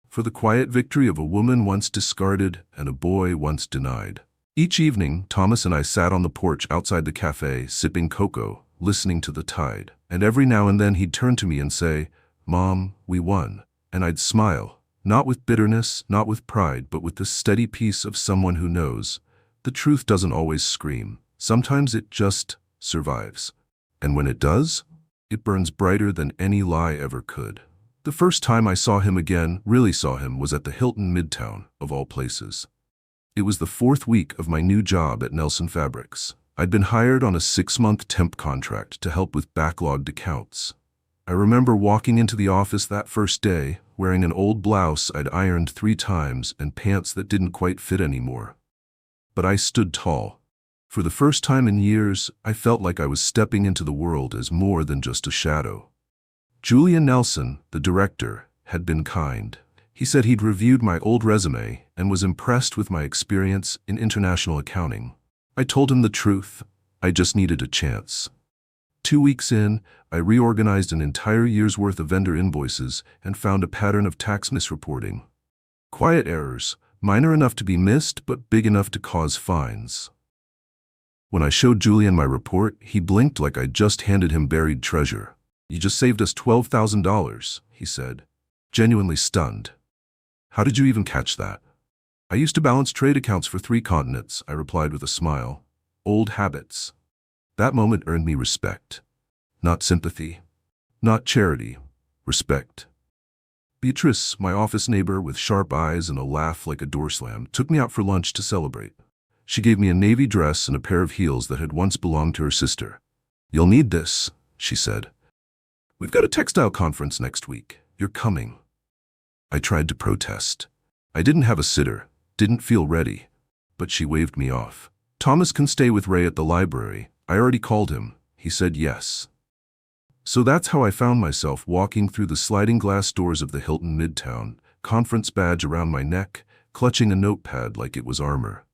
for the quiet victory of a woman once discarded and a boy once denied. Each evening, Thomas and I sat on the porch outside the cafe, sipping cocoa, listening to the tide. And every now and then he'd turn to me and say, "Mom, we won." And I'd smile, not with bitterness, not with pride, but with the steady peace of someone who knows the truth doesn't always scream. Sometimes it just survives. And when it does, it burns brighter than any lie ever could. The first time I saw him again, really saw him, was at the Hilton Midtown, of all places. It was the 4th week of my new job at Nelson Fabrics. I'd been hired on a 6-month temp contract to help with backlogged accounts. I remember walking into the office that first day, wearing an old blouse I'd ironed 3 times and pants that didn't quite fit anymore. But I stood tall. For the first time in years, I felt like I was stepping into the world as more than just a shadow. Julian Nelson, the director, had been kind. He said he'd reviewed my old resume and was impressed with my experience in international accounting. I told him the truth. I just needed a chance. 2 weeks in, I reorganized an entire year's worth of vendor invoices and found a pattern of tax misreporting. Quiet errors, minor enough to be missed but big enough to cause fines. When I showed Julian my report, he blinked like I'd just handed him buried treasure. "You just saved us $12,000, he said, genuinely stunned. "How did you even catch that?" "I used to balance trade accounts for 3 continents, I replied with a smile. "Old habits." That moment earned me respect. Not sympathy. Not charity. Respect. Beatrice, my office neighbor with sharp eyes and a laugh like a door slam, took me out for lunch to celebrate. She gave me a navy dress and a pair of heels that had once belonged to her sister. "You'll need this," she said. "We've got a textile conference next week. You're coming." I tried to protest. I didn't have a sitter, didn't feel ready. But she waved me off. "Thomas can stay with Ray at the library. I already called him." He said yes. So that's how I found myself walking through the sliding glass doors of the Hilton Midtown, conference badge around my neck, clutching a notepad like it was armor.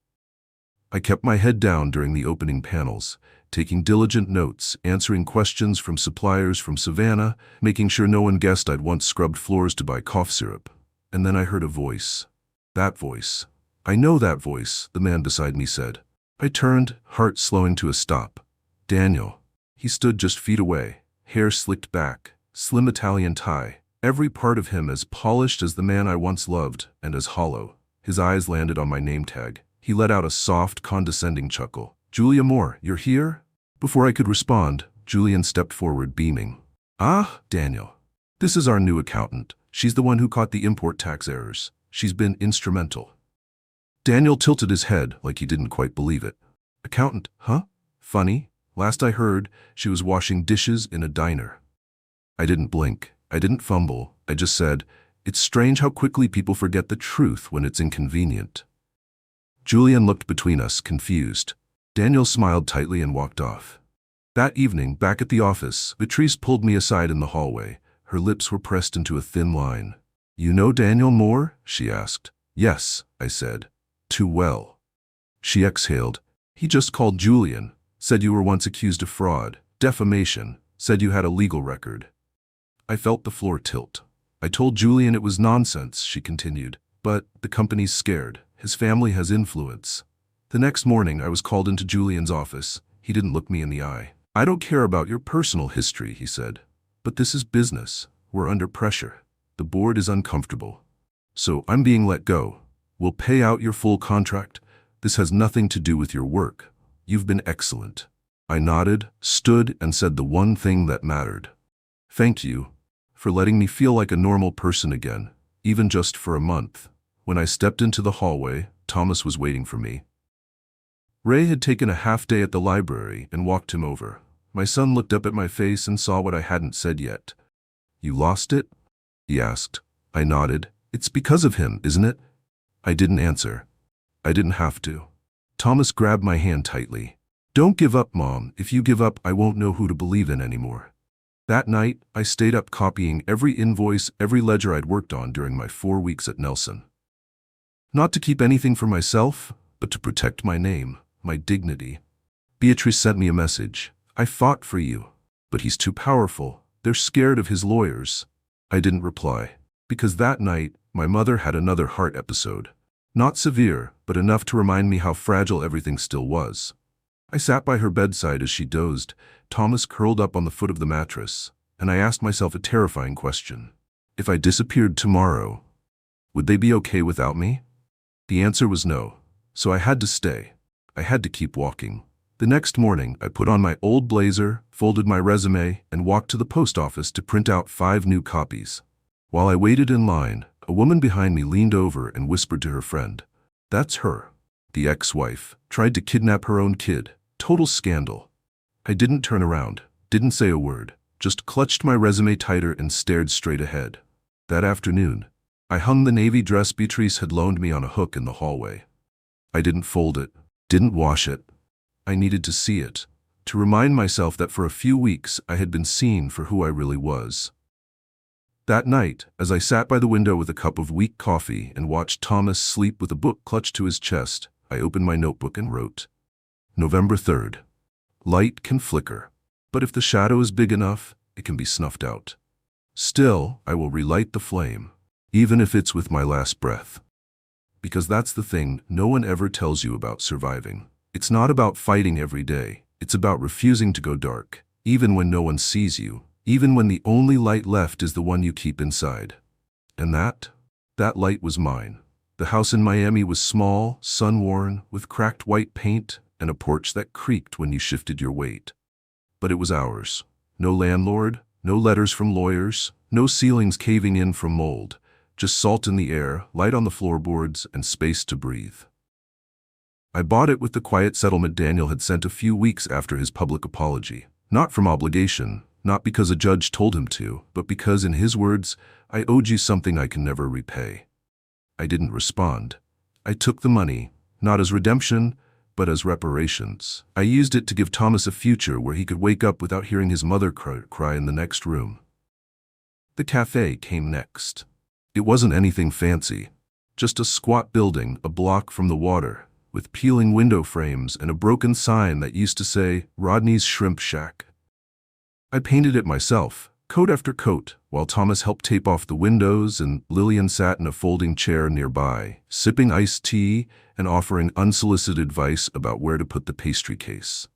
I kept my head down during the opening panels, taking diligent notes, answering questions from suppliers from Savannah, making sure no one guessed I'd once scrubbed floors to buy cough syrup. And then I heard a voice. That voice. "I know that voice," the man beside me said. I turned, heart slowing to a stop. Daniel. He stood just feet away, hair slicked back, slim Italian tie, every part of him as polished as the man I once loved and as hollow. His eyes landed on my name tag. He let out a soft, condescending chuckle. "Julia Moore, you're here?" Before I could respond, Julian stepped forward, beaming. "Ah, Daniel. This is our new accountant. She's the one who caught the import tax errors. She's been instrumental." Daniel tilted his head like he didn't quite believe it. "Accountant, huh? Funny. Last I heard, she was washing dishes in a diner." I didn't blink. I didn't fumble. I just said, "It's strange how quickly people forget the truth when it's inconvenient." Julian looked between us, confused. Daniel smiled tightly and walked off. That evening, back at the office, Beatrice pulled me aside in the hallway. Her lips were pressed into a thin line. "You know Daniel Moore?" she asked. "Yes," I said. "Too well." She exhaled. "He just called Julian. Said you were once accused of fraud, defamation, said you had a legal record." I felt the floor tilt. "I told Julian it was nonsense," she continued. "But the company's scared. His family has influence." The next morning, I was called into Julian's office. He didn't look me in the eye. "I don't care about your personal history," he said. "But this is business. We're under pressure. The board is uncomfortable. So I'm being let go. We'll pay out your full contract. This has nothing to do with your work. You've been excellent." I nodded, stood, and said the one thing that mattered. "Thank you for letting me feel like a normal person again, even just for a month." When I stepped into the hallway, Thomas was waiting for me. Ray had taken a half day at the library and walked him over. My son looked up at my face and saw what I hadn't said yet. "You lost it?" he asked. I nodded. "It's because of him, isn't it?" I didn't answer. I didn't have to. Thomas grabbed my hand tightly. "Don't give up, Mom. If you give up, I won't know who to believe in anymore." That night, I stayed up copying every invoice, every ledger I'd worked on during my 4 weeks at Nelson. Not to keep anything for myself, but to protect my name, my dignity. Beatrice sent me a message. "I fought for you, but he's too powerful. They're scared of his lawyers." I didn't reply, because that night, my mother had another heart episode. Not severe, but enough to remind me how fragile everything still was. I sat by her bedside as she dozed, Thomas curled up on the foot of the mattress, and I asked myself a terrifying question. If I disappeared tomorrow, would they be okay without me? The answer was no, so I had to stay. I had to keep walking. The next morning, I put on my old blazer, folded my resume, and walked to the post office to print out 5 new copies. While I waited in line, a woman behind me leaned over and whispered to her friend, "That's her. The ex-wife tried to kidnap her own kid. Total scandal." I didn't turn around, didn't say a word, just clutched my resume tighter and stared straight ahead. That afternoon, I hung the navy dress Beatrice had loaned me on a hook in the hallway. I didn't fold it, didn't wash it. I needed to see it, to remind myself that for a few weeks I had been seen for who I really was. That night, as I sat by the window with a cup of weak coffee and watched Thomas sleep with a book clutched to his chest, I opened my notebook and wrote, November 3rd. Light can flicker, but if the shadow is big enough, it can be snuffed out. Still, I will relight the flame, even if it's with my last breath. Because that's the thing no one ever tells you about surviving. It's not about fighting every day. It's about refusing to go dark, even when no one sees you, even when the only light left is the one you keep inside. And that light was mine. The house in Miami was small, sun-worn, with cracked white paint and a porch that creaked when you shifted your weight. But it was ours. No landlord, no letters from lawyers, no ceilings caving in from mold. Just salt in the air, light on the floorboards, and space to breathe. I bought it with the quiet settlement Daniel had sent a few weeks after his public apology. Not from obligation, not because a judge told him to, but because, in his words, I owed you something I can never repay. I didn't respond. I took the money, not as redemption, but as reparations. I used it to give Thomas a future where he could wake up without hearing his mother cry in the next room. The cafe came next. It wasn't anything fancy, just a squat building a block from the water, with peeling window frames and a broken sign that used to say, Rodney's Shrimp Shack. I painted it myself, coat after coat, while Thomas helped tape off the windows and Lillian sat in a folding chair nearby, sipping iced tea and offering unsolicited advice about where to put the pastry case.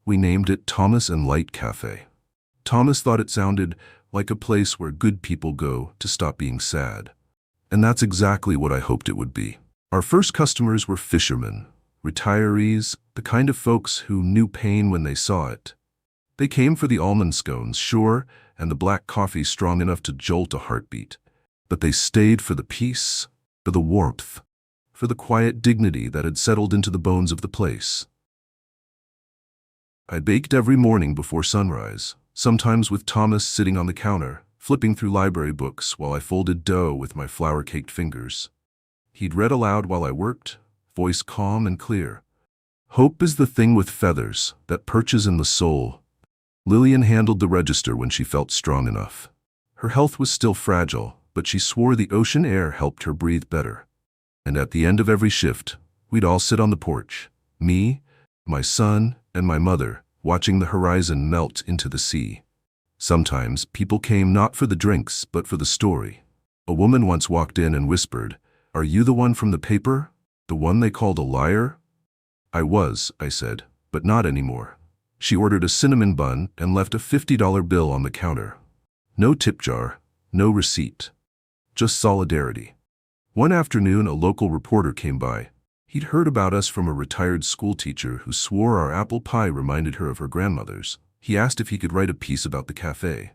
We named it Thomas and Light Cafe. Thomas thought it sounded like a place where good people go to stop being sad. And that's exactly what I hoped it would be. Our first customers were fishermen, retirees, the kind of folks who knew pain when they saw it. They came for the almond scones, sure, and the black coffee strong enough to jolt a heartbeat. But they stayed for the peace, for the warmth, for the quiet dignity that had settled into the bones of the place. I baked every morning before sunrise, sometimes with Thomas sitting on the counter, flipping through library books while I folded dough with my flour-caked fingers. He'd read aloud while I worked, voice calm and clear. Hope is the thing with feathers that perches in the soul. Lillian handled the register when she felt strong enough. Her health was still fragile, but she swore the ocean air helped her breathe better. And at the end of every shift, we'd all sit on the porch, me, my son, and my mother, watching the horizon melt into the sea. Sometimes people came not for the drinks, but for the story. A woman once walked in and whispered, Are you the one from the paper? The one they called a liar? I was, I said, but not anymore. She ordered a cinnamon bun and left a $50 bill on the counter. No tip jar, no receipt. Just solidarity. One afternoon, a local reporter came by. He'd heard about us from a retired schoolteacher who swore our apple pie reminded her of her grandmother's. He asked if he could write a piece about the cafe.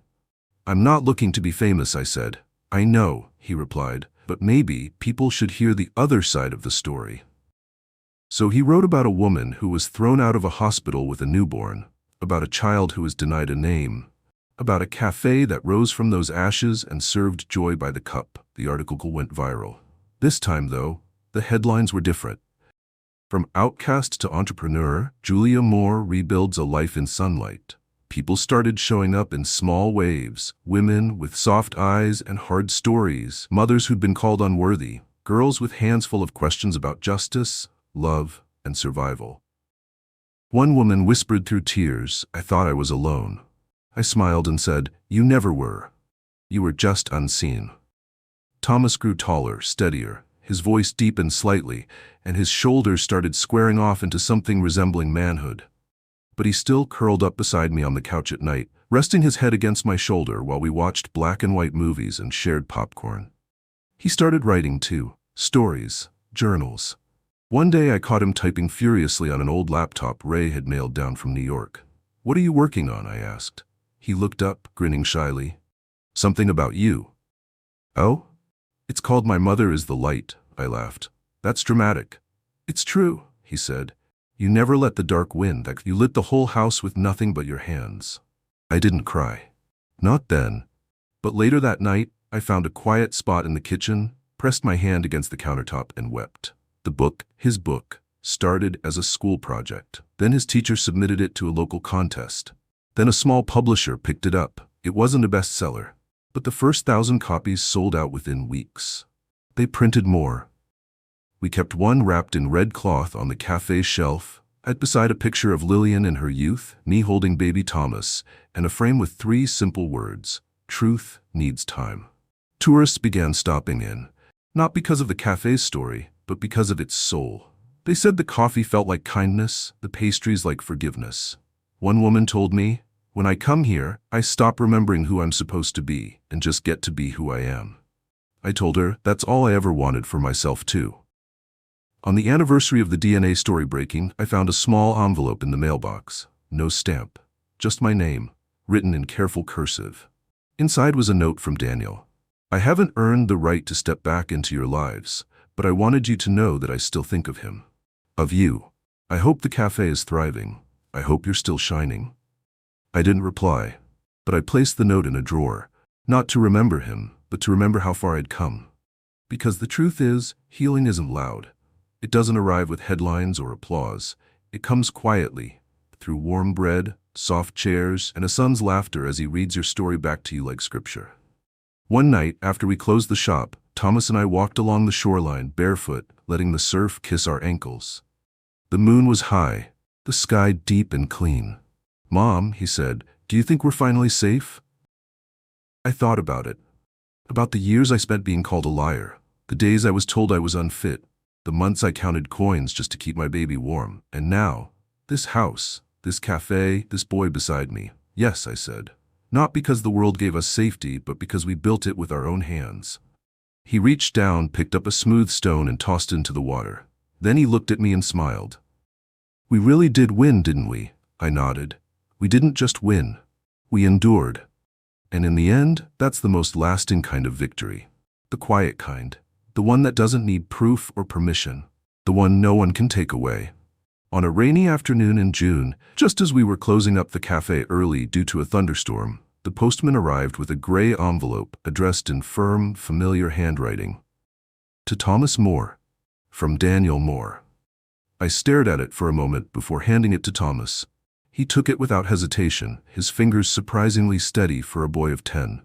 I'm not looking to be famous, I said. I know, he replied, but maybe people should hear the other side of the story. So he wrote about a woman who was thrown out of a hospital with a newborn, about a child who was denied a name, about a cafe that rose from those ashes and served joy by the cup. The article went viral. This time, though, the headlines were different. From outcast to entrepreneur, Julia Moore rebuilds a life in sunlight. People started showing up in small waves, women with soft eyes and hard stories, mothers who'd been called unworthy, girls with hands full of questions about justice, love, and survival. One woman whispered through tears, I thought I was alone. I smiled and said, You never were. You were just unseen. Thomas grew taller, steadier. His voice deepened slightly, and his shoulders started squaring off into something resembling manhood. But he still curled up beside me on the couch at night, resting his head against my shoulder while we watched black and white movies and shared popcorn. He started writing too, stories, journals. One day I caught him typing furiously on an old laptop Ray had mailed down from New York. What are you working on? I asked. He looked up, grinning shyly. Something about you. Oh? It's called My Mother is the Light, I laughed. That's dramatic. It's true, he said. You never let the dark win. You lit the whole house with nothing but your hands. I didn't cry. Not then. But later that night, I found a quiet spot in the kitchen, pressed my hand against the countertop and wept. The book, his book, Started as a school project. Then his teacher submitted it to a local contest. Then a small publisher picked it up. It wasn't a bestseller, but the first 1,000 copies sold out within weeks. They printed more. We kept one wrapped in red cloth on the cafe shelf, beside a picture of Lillian in her youth, me holding baby Thomas, and a frame with 3 simple words: truth needs time. Tourists began stopping in, not because of the cafe's story, but because of its soul. They said the coffee felt like kindness, the pastries like forgiveness. One woman told me, "When I come here, I stop remembering who I'm supposed to be and just get to be who I am." I told her that's all I ever wanted for myself too. On the anniversary of the DNA story breaking, I found a small envelope in the mailbox. No stamp, just my name, written in careful cursive. Inside was a note from Daniel. "I haven't earned the right to step back into your lives, but I wanted you to know that I still think of him. Of you. I hope the cafe is thriving. I hope you're still shining." I didn't reply, but I placed the note in a drawer, not to remember him, but to remember how far I'd come. Because the truth is, healing isn't loud. It doesn't arrive with headlines or applause. It comes quietly, through warm bread, soft chairs, and a son's laughter as he reads your story back to you like scripture. One night, after we closed the shop, Thomas and I walked along the shoreline, barefoot, letting the surf kiss our ankles. The moon was high, the sky deep and clean. "Mom," he said, "do you think we're finally safe?" I thought about it. About the years I spent being called a liar, the days I was told I was unfit, the months I counted coins just to keep my baby warm, and now, this house, this cafe, this boy beside me. "Yes," I said. "Not because the world gave us safety, but because we built it with our own hands." He reached down, picked up a smooth stone and tossed it into the water. Then he looked at me and smiled. "We really did win, didn't we?" I nodded. "We didn't just win. We endured. And in the end, that's the most lasting kind of victory. The quiet kind. The one that doesn't need proof or permission. The one no one can take away." On a rainy afternoon in June, just as we were closing up the cafe early due to a thunderstorm, the postman arrived with a gray envelope addressed in firm, familiar handwriting. "To Thomas Moore, from Daniel Moore." I stared at it for a moment before handing it to Thomas. He took it without hesitation, his fingers surprisingly steady for a boy of 10.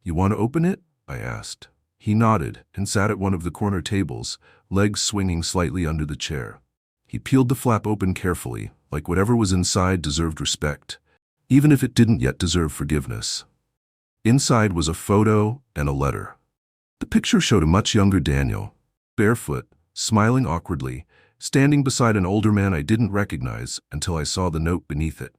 "You want to open it?" I asked. He nodded and sat at one of the corner tables, legs swinging slightly under the chair. He peeled the flap open carefully, like whatever was inside deserved respect, even if it didn't yet deserve forgiveness. Inside was a photo and a letter. The picture showed a much younger Daniel, barefoot, smiling awkwardly, standing beside an older man I didn't recognize until I saw the note beneath it.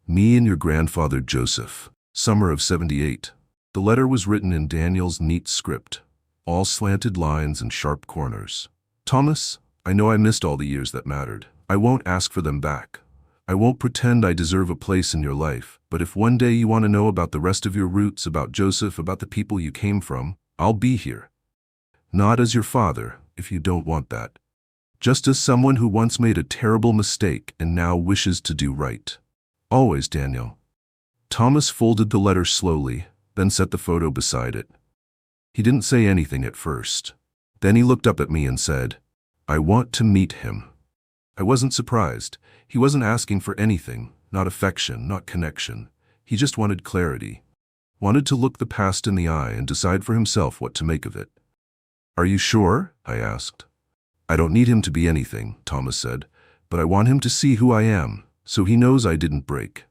"Me and your grandfather Joseph, summer of '78. The letter was written in Daniel's neat script, all slanted lines and sharp corners. "Thomas, I know I missed all the years that mattered. I won't ask for them back. I won't pretend I deserve a place in your life, but if one day you want to know about the rest of your roots, about Joseph, about the people you came from, I'll be here. Not as your father, if you don't want that. Just as someone who once made a terrible mistake and now wishes to do right. Always, Daniel." Thomas folded the letter slowly, then set the photo beside it. He didn't say anything at first. Then he looked up at me and said, "I want to meet him." I wasn't surprised. He wasn't asking for anything, not affection, not connection. He just wanted clarity. Wanted to look the past in the eye and decide for himself what to make of it. "Are you sure?" I asked. "I don't need him to be anything," Thomas said, "but I want him to see who I am, so he knows I didn't break."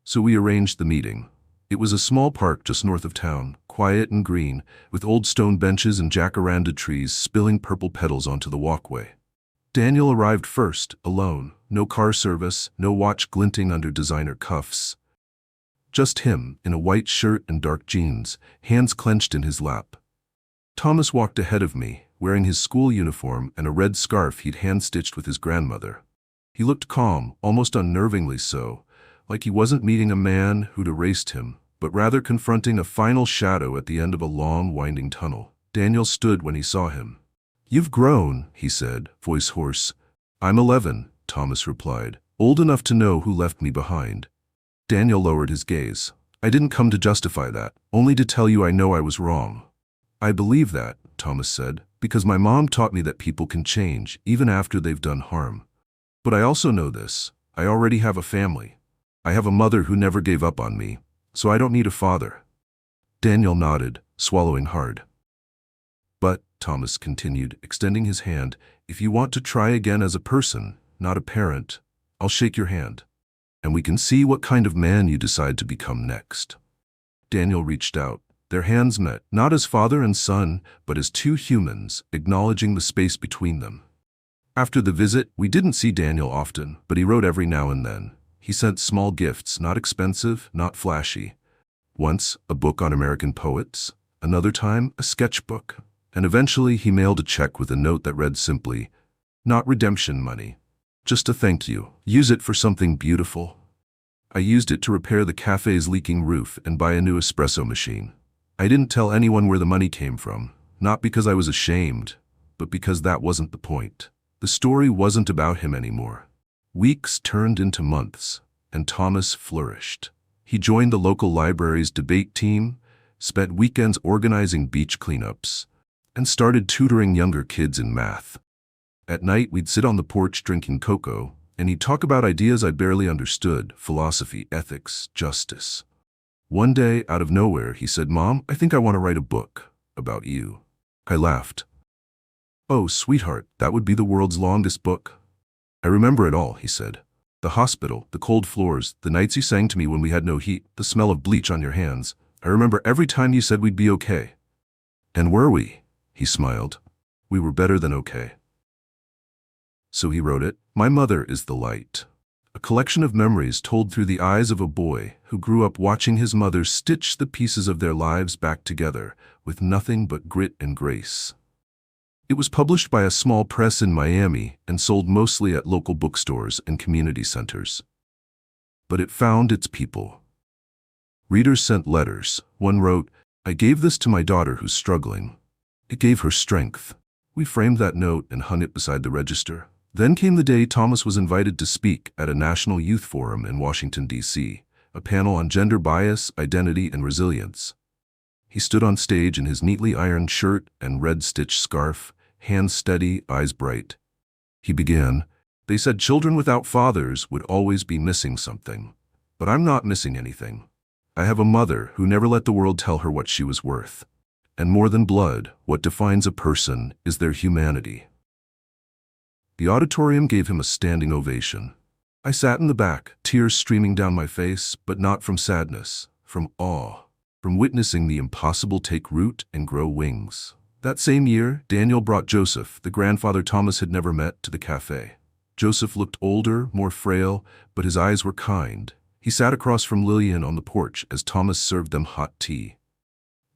So we arranged the meeting. It was a small park just north of town, quiet and green, with old stone benches and jacaranda trees spilling purple petals onto the walkway. Daniel arrived first, alone, no car service, no watch glinting under designer cuffs. Just him, in a white shirt and dark jeans, hands clenched in his lap. Thomas walked ahead of me, wearing his school uniform and a red scarf he'd hand-stitched with his grandmother. He looked calm, almost unnervingly so, like he wasn't meeting a man who'd erased him, but rather confronting a final shadow at the end of a long, winding tunnel. Daniel stood when he saw him. "You've grown," he said, voice hoarse. "I'm 11, Thomas replied, "old enough to know who left me behind." Daniel lowered his gaze. "I didn't come to justify that, only to tell you I know I was wrong." "I believe that," Thomas said, Because my mom taught me that people can change, even after they've done harm. But I also know this. I already have a family. I have a mother who never gave up on me, so I don't need a father. Daniel nodded, swallowing hard. But, Thomas continued, extending his hand, if you want to try again as a person, not a parent, I'll shake your hand. And we can see what kind of man you decide to become next. Daniel reached out. Their hands met, not as father and son, but as two humans, acknowledging the space between them. After the visit, we didn't see Daniel often, but he wrote every now and then. He sent small gifts, not expensive, not flashy. Once, a book on American poets, another time, a sketchbook, and eventually he mailed a check with a note that read simply, "Not redemption money. Just a thank you. Use it for something beautiful." I used it to repair the cafe's leaking roof and buy a new espresso machine. I didn't tell anyone where the money came from, not because I was ashamed, but because that wasn't the point. The story wasn't about him anymore. Weeks turned into months, and Thomas flourished. He joined the local library's debate team, spent weekends organizing beach cleanups, and started tutoring younger kids in math. At night, we'd sit on the porch drinking cocoa, and he'd talk about ideas I barely understood: philosophy, ethics, justice. One day, out of nowhere, he said, "Mom, I think I want to write a book about you." I laughed. "Oh, sweetheart, that would be the world's longest book." "I remember it all," he said. "The hospital, the cold floors, the nights you sang to me when we had no heat, the smell of bleach on your hands. I remember every time you said we'd be okay." "And were we?" He smiled. "We were better than okay." So he wrote it. My Mother is the Light. A collection of memories told through the eyes of a boy who grew up watching his mother stitch the pieces of their lives back together with nothing but grit and grace. It was published by a small press in Miami and sold mostly at local bookstores and community centers. But it found its people. Readers sent letters. One wrote, "I gave this to my daughter who's struggling. It gave her strength." We framed that note and hung it beside the register. Then came the day Thomas was invited to speak at a national youth forum in Washington, D.C., a panel on gender bias, identity, and resilience. He stood on stage in his neatly ironed shirt and red-stitched scarf, hands steady, eyes bright. He began, "They said children without fathers would always be missing something. But I'm not missing anything. I have a mother who never let the world tell her what she was worth. And more than blood, what defines a person is their humanity." The auditorium gave him a standing ovation. I sat in the back, tears streaming down my face, but not from sadness, from awe, from witnessing the impossible take root and grow wings. That same year, Daniel brought Joseph, the grandfather Thomas had never met, to the cafe. Joseph looked older, more frail, but his eyes were kind. He sat across from Lillian on the porch as Thomas served them hot tea.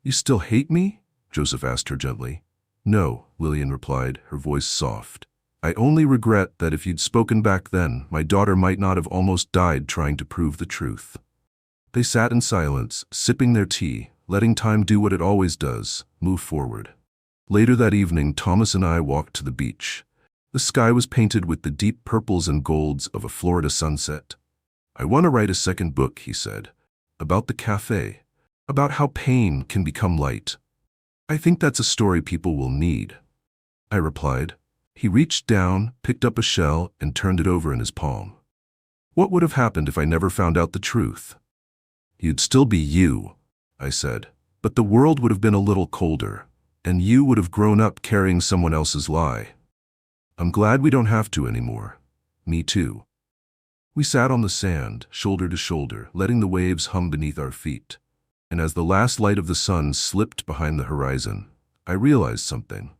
"You still hate me?" Joseph asked her gently. "No," Lillian replied, her voice soft. "I only regret that if you'd spoken back then, my daughter might not have almost died trying to prove the truth." They sat in silence, sipping their tea, letting time do what it always does, move forward. Later that evening, Thomas and I walked to the beach. The sky was painted with the deep purples and golds of a Florida sunset. "I want to write a second book," he said, "about the cafe, about how pain can become light. I think that's a story people will need." I replied. He reached down, picked up a shell, and turned it over in his palm. "What would have happened if I never found out the truth?" "You'd still be you," I said, "but the world would have been a little colder, and you would have grown up carrying someone else's lie. I'm glad we don't have to anymore." "Me too." We sat on the sand, shoulder to shoulder, letting the waves hum beneath our feet. And as the last light of the sun slipped behind the horizon, I realized something.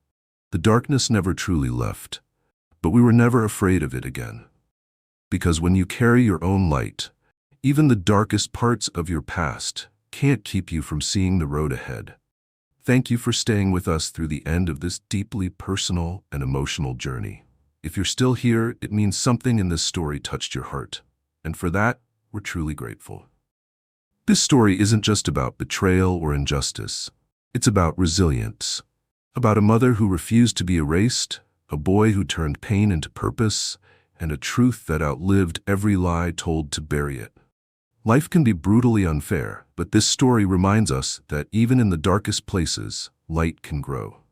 The darkness never truly left, but we were never afraid of it again. Because when you carry your own light, even the darkest parts of your past can't keep you from seeing the road ahead. Thank you for staying with us through the end of this deeply personal and emotional journey. If you're still here, it means something in this story touched your heart, and for that, we're truly grateful. This story isn't just about betrayal or injustice. It's about resilience. About a mother who refused to be erased, a boy who turned pain into purpose, and a truth that outlived every lie told to bury it. Life can be brutally unfair, but this story reminds us that even in the darkest places, light can grow.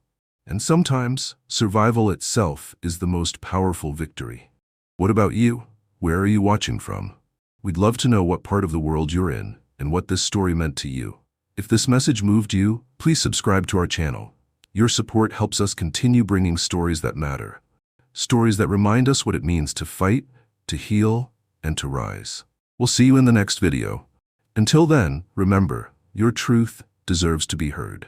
And sometimes, survival itself is the most powerful victory. What about you? Where are you watching from? We'd love to know what part of the world you're in and what this story meant to you. If this message moved you, please subscribe to our channel. Your support helps us continue bringing stories that matter. Stories that remind us what it means to fight, to heal, and to rise. We'll see you in the next video. Until then, remember, your truth deserves to be heard.